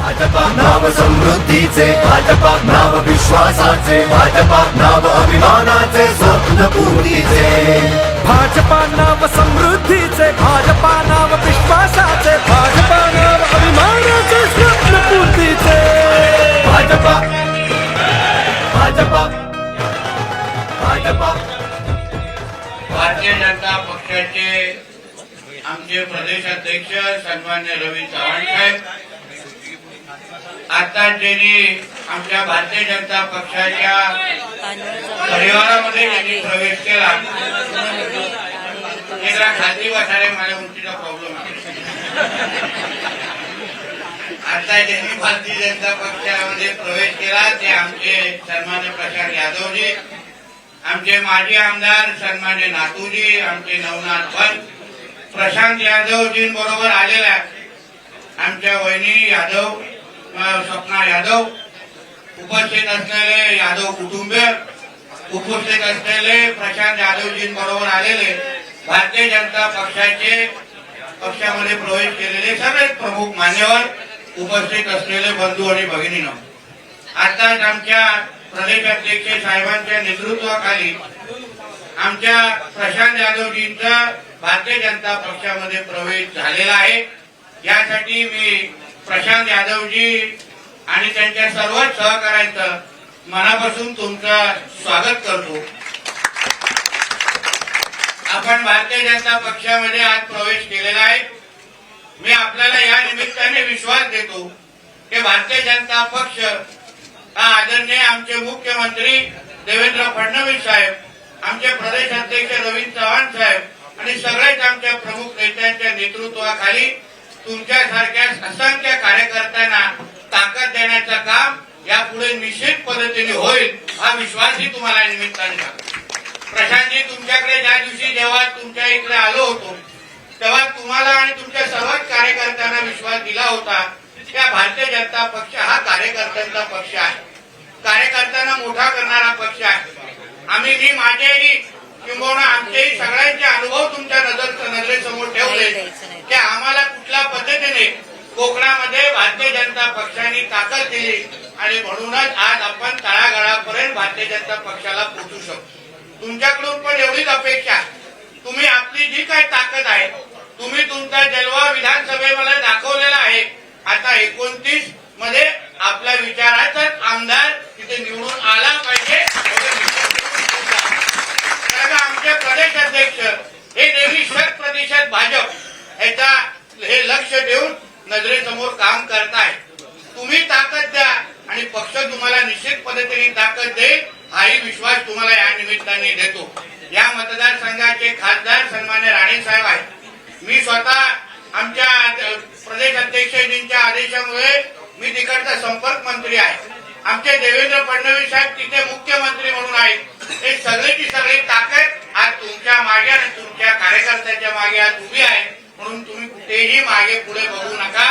भाजपा नाव समृद्धीचे, भाजपा नाव विश्वासाचे, भाजपा नाव अभिमानाचे, स्वप्न पूर्तीचे. भाजपा नाव समृद्धीचे, भाजपा नाव विश्वासाचे, भाजपा नाव अभिमानाचे, स्वप्न पूर्तीचे. भाजपा भाजपा भाजपा. भारतीय जनता पक्षाचे आमचे प्रदेश अध्यक्ष सन्मान्य रवी चव्हाण साहेब आता ज्यांनी आमच्या भारतीय जनता पक्षाच्या परिवारामध्ये ज्यांनी प्रवेश केला ते जरा खाली बसायला माझ्या उंचीचा प्रॉब्लेम आहे. आता ज्यांनी भारतीय जनता पक्षामध्ये प्रवेश केला ते आमचे सन्मान्य प्रशांत यादवजी, आमचे माजी आमदार सन्मान्य नातूजी, आमचे नवनाथ पंत, प्रशांत यादवजी बरोबर आलेल्या आमच्या वहिनी यादव, स्वप्ना यादव, उपस्थित असलेले यादव कुटुंबीय, उपस्थित असलेले प्रशांत यादवजी बरोबर आलेले भारतीय जनता पक्षामध्ये प्रवेश केलेले सगळे प्रमुख मान्यवर, उपस्थित असलेले बंधू आणि भगिनींनो, आताच आमच्या प्रदेश अध्यक्ष साहेबांच्या नेतृत्वाखाली आमच्या प्रशांत यादवजींचा भारतीय जनता पक्षामध्ये प्रवेश झालेला आहे. यासाठी मी प्रशांत यादवजी आणि त्यांच्या सर्वच सहकाऱ्यांचं मनापासून तुमचं स्वागत करतो. आपण भारतीय जनता पक्षामध्ये आज प्रवेश केलेला आहे. मी आपल्याला या निमित्ताने विश्वास देतो की भारतीय जनता पक्ष हा आदरणीय आमचे मुख्यमंत्री देवेंद्र फडणवीस साहेब, आमचे प्रदेश अध्यक्ष रवी चव्हाण साहेब आणि सगळेच आमच्या प्रमुख नेत्यांच्या नेतृत्वाखाली तुमच्यासारख्या असंख्य कार्यकर्त्यांना ताकद देण्याचं काम यापुढे निश्चित पद्धतीने होईल हा विश्वासही तुम्हाला निमित्ताने सांगतो. प्रशांतजी, तुमच्याकडे ज्या दिवशी जेव्हा तुमच्या इकडे आलो होतो तेव्हा तुम्हाला आणि तुमच्या सर्वच कार्यकर्त्यांना विश्वास दिला होता की भारतीय जनता पक्ष हा कार्यकर्त्यांचा पक्ष आहे, कार्यकर्त्यांना मोठा करणारा पक्ष आहे. मी माझेही किंबहुना आमचेही सगळ्यांचे अनुभव तुमच्या नजरेसमोर ठेवले की आम्हाला कुठल्या पद्धतीने कोकणामध्ये भारतीय जनता पक्षाने ताकद दिली आणि म्हणूनच आज आपण तळागाळापर्यंत भारतीय जनता पक्षाला पोहोचू शकतो. तुमच्याकडून पण एवढीच अपेक्षा, तुम्ही आपली जी काही ताकद आहे तुम्ही तुमचा जलवा विधानसभेमध्ये दाखवलेला आहे. आता 29 मध्ये आपल्या विचाराचा आमदार तिथे निवडून आला पाहिजे. आमचे प्रदेश अध्यक्ष हे नेहमी 100% भाजप याचा हे लक्ष देऊन नजरेसमोर काम करताय. तुम्ही ताकद द्या आणि पक्ष तुम्हाला निश्चित पद्धतीने ताकद देईल हाही विश्वास तुम्हाला या निमित्ताने देतो. या मतदारसंघाचे खासदार सन्मान्य राणे साहेब आहेत. मी स्वतः आमच्या प्रदेश अध्यक्षजींच्या आदेशामुळे मी तिकडचा संपर्क मंत्री आहे. आमचे देवेंद्र फडणवीस साहेब तिथे मुख्यमंत्री म्हणून आहेत. हे सगळीची सगळी ताकद आज तुमच्या मागे आणि तुमच्या कार्यकर्त्यांच्या मागे आज उभी आहे. म्हणून तुम्ही कुठेही मागे पुढे बघू नका.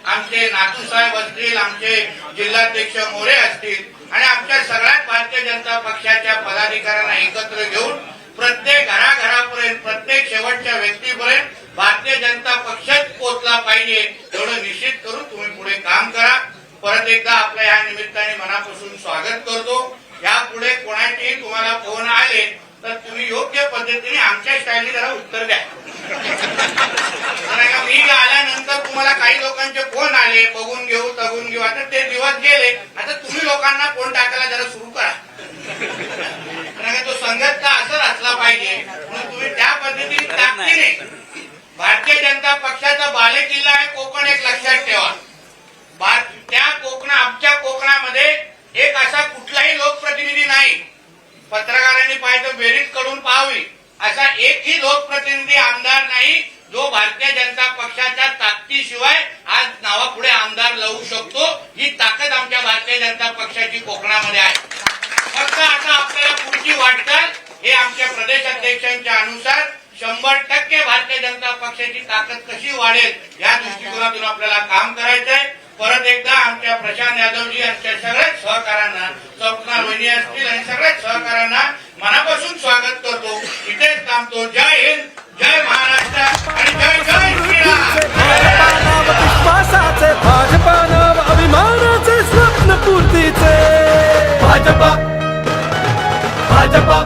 आमचे नातू साहेब असतील, आमचे जिल्हाध्यक्ष मोरे असतील आणि आमच्या सगळ्यात भारतीय जनता पक्षाच्या पदाधिकाऱ्यांना एकत्र घेऊन प्रत्येक घराघरापर्यंत, प्रत्येक शेवटच्या व्यक्तीपर्यंत भारतीय जनता पक्षच पोहोचला पाहिजे एवढं निश्चित करून तुम्ही पुढे काम करा. परत एकदा आपल्या या निमित्ताने मनापासून स्वागत करतो. यापुढे कोणाचेही तुम्हाला फोन आले तर तुम्ही योग्य पद्धतीने आमच्या स्टाईलने जरा उत्तर द्या. मी आल्यानंतर तुम्हाला काही लोकांचे फोन आले, बघून घेऊ तगून घेऊ, आता ते दिवस गेले. आता तुम्ही लोकांना फोन टाकायला जरा सुरू करा. तो संघटना असं असला पाहिजे म्हणून तुम्ही त्या पद्धतीने ताकदीने भारतीय जनता पक्षाचा बालेकिल्ला आहे कोकण, एक लक्षात ठेवा. त्या आमच्या कोकणामध्ये एक असा कुठलाही लोकप्रतिनिधी नाही, पत्रकारांनी पाहिजे बेरीज करून पाहावी, असा एकही लोकप्रतिनिधी आमदार नाही जो भारतीय जनता पक्षाच्या ताकदीशिवाय आज नावापुढे आमदार लढू शकतो. ही ताकद आमच्या भारतीय जनता पक्षाची कोकणामध्ये आहे. फक्त आता आपल्याला पुढची वाटचाल हे आमच्या प्रदेश अध्यक्षांच्या अनुसार 100% भारतीय जनता पक्षाची ताकद कशी वाढेल या दृष्टिकोनातून आपल्याला काम करायचंय. परत एकदा आमच्या प्रशांत यादवजी यांच्या सगळ्याच सहकाऱ्यांना, स्वप्ना वहिनी असतील आणि सगळ्याच सहकाऱ्यांना मनापासून स्वागत करतो. इथेच थांबतो. जय हिंद, जय महाराष्ट्र आणि जय जय श्रीराम. भाजपा नाव विश्वासाचे, भाजपा नाव अभिमान भाजपा भाजपा